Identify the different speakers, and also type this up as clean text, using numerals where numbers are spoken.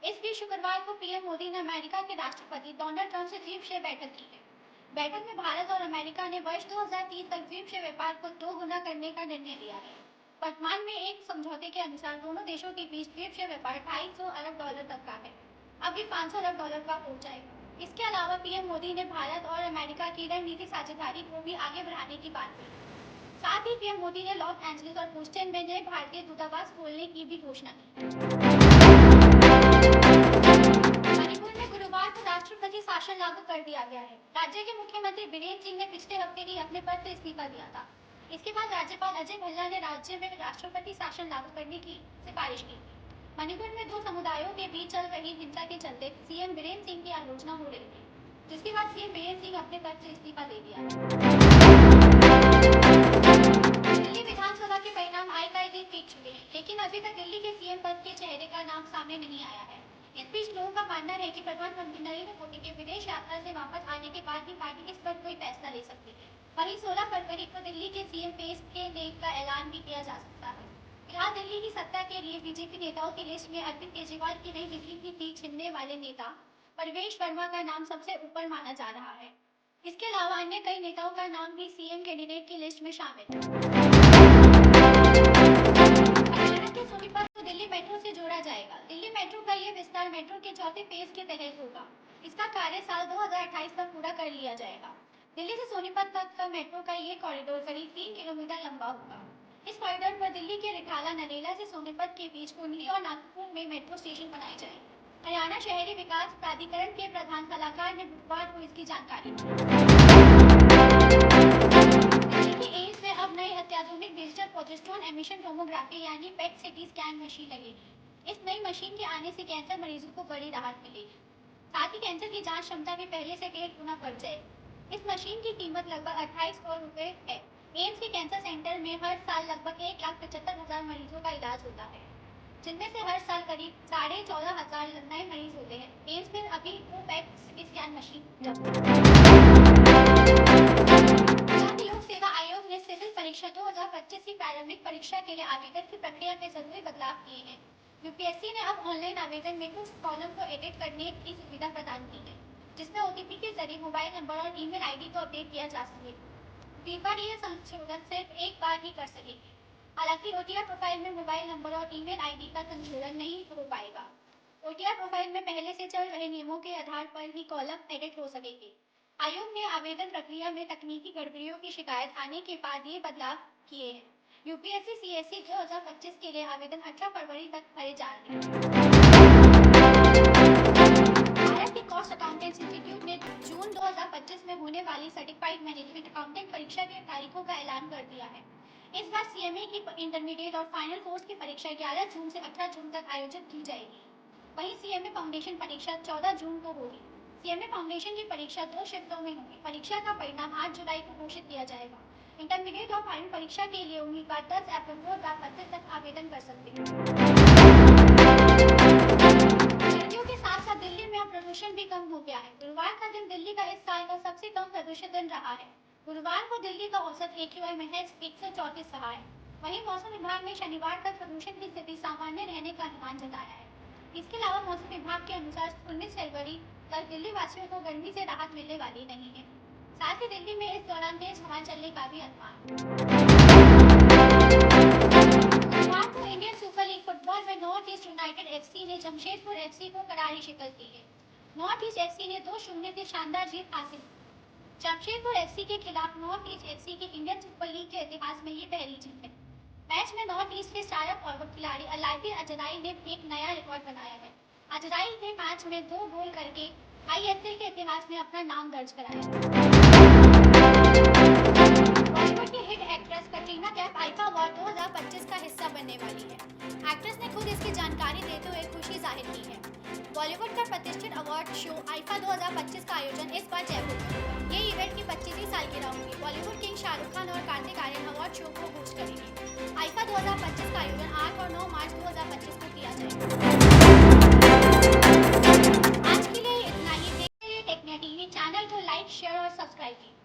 Speaker 1: इस बीच शुक्रवार को पीएम मोदी ने अमेरिका के राष्ट्रपति डोनाल्ड ट्रंप से द्वीपक्षीय बैठक की है। बैठक में भारत और अमेरिका ने वर्ष 2030 तक द्वीपक्षीय व्यापार को 2 गुना करने का निर्णय लिया है। वर्तमान में एक समझौते के अनुसार दोनों देशों के बीच द्वीपक्षीय व्यापार $250 अरब तक का है। अब ये $500 अरब का हो जाएगा। इसके अलावा पीएम मोदी ने भारत और अमेरिका की रणनीतिक साझेदारी को भी आगे बढ़ाने की बात की। साथ ही पीएम मोदी ने लॉस एंजलिस और ह्यूस्टन में नए भारतीय दूतावास खोलने की भी घोषणा की। मणिपुर में गुरुवार को राष्ट्रपति शासन लागू कर दिया गया है। राज्य के मुख्यमंत्री बीरेन सिंह ने पिछले हफ्ते ही अपने पद से इस्तीफा दिया था। इसके बाद राज्यपाल अजय भल्ला ने राज्य में राष्ट्रपति शासन लागू करने की सिफारिश की थी। मणिपुर में दो समुदायों के बीच चल रही हिंसा के चलते सीएम बीरेन सिंह की आलोचना हो रही थी, जिसके बाद सीएम बीरेन सिंह अपने पद से इस्तीफा दे दिया। दिल्ली विधानसभा के परिणाम आए का दिन बीत चुके हैं, लेकिन अभी तक दिल्ली के सीएम पद के चेहरे का नाम सामने नहीं आया है। इस बीच लोगों का मानना है कि प्रधानमंत्री नरेंद्र मोदी के विदेश यात्रा से वापस आने के बाद ही पार्टी इस पर कोई फैसला ले सकती है। वहीं 16 फरवरी को दिल्ली के सीएम पेज के नेम का ऐलान भी किया जा सकता है। फिलहाल दिल्ली की सत्ता के लिए बीजेपी नेताओं की लिस्ट में अरविंद केजरीवाल की नई दिल्ली की पीठ छिनने वाले नेता परवेश वर्मा का नाम सबसे ऊपर माना जा रहा है। इसके अलावा अन्य कई नेताओं का नाम भी सीएम कैंडिडेट की लिस्ट में शामिल है। हरियाणा के सोनीपत को दिल्ली मेट्रो से जोड़ा जाएगा। दिल्ली मेट्रो का ये विस्तार मेट्रो के चौथे फेज के तहत होगा। इसका कार्य साल 2028 तक पूरा कर लिया जाएगा। दिल्ली से सोनीपत तक का मेट्रो का ये कॉरिडोर करीब 3 किलोमीटर लंबा होगा। इस कॉरिडोर पर दिल्ली के रिठाला नरेला से सोनीपत के बीच कुंडली और नागपुर में मेट्रो स्टेशन बनाए जाएंगे। हरियाणा शहरी विकास प्राधिकरण के प्रधान सलाहकार ने बुधवार को इसकी जानकारी दी। दिल्ली के एम्स में अब नई अत्याधुनिक डिजिटल प्रोजेस्टेरोन एमिशन टोमोग्राफी यानी पेट सिटी स्कैन मशीन लगेगी। इस नई मशीन के आने से कैंसर मरीजों को बड़ी राहत मिलेगी। साथ ही कैंसर की जांच क्षमता भी पहले से 1.5 गुना बढ़ जाएगी। इस मशीन की कीमत लगभग 28 करोड़ रुपए है। एम्स के कैंसर सेंटर में हर साल लगभग 1,75,000 मरीजों का इलाज होता है, जिनमें से हर साल करीब 14,500 नए मरीज होते हैं। एम्स में अभी वो पेट सिटी स्कैन मशीन लोक सेवा आयोग ने सिविल परीक्षा 2025 की प्रारंभिक परीक्षा के लिए आवेदन की प्रक्रिया में जरूरी बदलाव किए हैं। यूपीएससी ने अब ऑनलाइन आवेदन में कुछ कॉलम को एडिट करने की सुविधा प्रदान की है, जिसमें ओटीपी के जरिए मोबाइल नंबर और ईमेल आईडी को अपडेट किया जा सकेगा। उम्मीदवार यह संशोधन सिर्फ एक बार ही कर सकेंगे। हालांकि ओटीआर प्रोफाइल में मोबाइल नंबर और ईमेल आईडी का संशोधन नहीं हो पाएगा। ओटीआर प्रोफाइल में पहले से चल रहे नियमों के आधार पर ही कॉलम एडिट हो सकेंगे। आयोग ने आवेदन प्रक्रिया में तकनीकी गड़बड़ियों की शिकायत आने के बाद ये बदलाव किए हैं। यूपीएससी सीएसई 2025 के लिए आवेदन 18 फरवरी तक भरे जा रहे हैं। भारत के कॉस्ट अकाउंटेंट्स इंस्टीट्यूट ने जून 2025 में होने वाली सर्टिफाइड मैनेजमेंट अकाउंटेंट परीक्षा की तारीखों का ऐलान कर दिया है। इस बार सीएमए की इंटरमीडिएट और फाइनल कोर्स की परीक्षा 11 जून से 18 जून तक आयोजित की जाएगी। वहीं सीएमए फाउंडेशन परीक्षा 14 जून को होगी। सीएमए फाउंडेशन की परीक्षा 2 शिफ्टों में होगी। परीक्षा का परिणाम 8 जुलाई को घोषित किया जाएगा। इंटरमीडिएट और फाइनल परीक्षा के लिए उम्मीदवार 10 अप्रैल 2025 तक आवेदन कर सकते हैं। सर्दियों के साथ साथ दिल्ली में अब प्रदूषण भी कम हो गया है। गुरुवार का दिन दिल्ली का इस साल का सबसे कम प्रदूषित दिन रहा है। गुरुवार को दिल्ली का औसत AQI महज 134 रहा है। वहीं मौसम विभाग ने शनिवार तक प्रदूषण की स्थिति सामान्य रहने का अनुमान जताया है। इसके अलावा मौसम विभाग के अनुसार 19 फरवरी तक दिल्ली वासियों को गर्मी से राहत मिलने वाली नहीं है। साथ ही दिल्ली में इस दौरान तेज हवा चलने का भी अनुमान। बुधवार को इंडियन सुपर लीग फुटबॉल में नॉर्थ ईस्ट यूनाइटेड FC ने जमशेदपुर FC को करारी शिकस्त दी है। नॉर्थ ईस्ट FC ने 2-0 की शानदार जीत हासिल की। जमशेदपुर FC के खिलाफ नॉर्थ ईस्ट FC की इंडियन सुपर लीग के इतिहास में ये पहली जीत है। मैच में नॉर्थ ईस्ट के स्टार फॉरवर्ड खिलाड़ी अलाउद्दीन अजराई ने एक नया रिकॉर्ड बनाया है। अजराई ने मैच में 2 गोल करके ISL के इतिहास में अपना नाम दर्ज कराया। बॉलीवुड की hit actress Katrina Kaif IIFA award 2025 का हिस्सा बनने वाली है। एक्ट्रेस ने खुद इसकी जानकारी देते हुए खुशी जाहिर की है। बॉलीवुड का प्रतिष्ठित अवार्ड शो आईफा 2025 का आयोजन इस बार जयपुर में होगा। ये इवेंट की 25वीं सालगिरह होगी। बॉलीवुड किंग शाहरुख खान और कार्तिक आर्यन अवार्ड शो को होस्ट करेंगे। आईफा 2025 का आयोजन 8 और 9 मार्च 2025 को किया जाएगा। आज के लिए इतना ही। देखते रहिए टेक्निया टीवी चैनल को लाइक, शेयर और सब्सक्राइब कीजिए।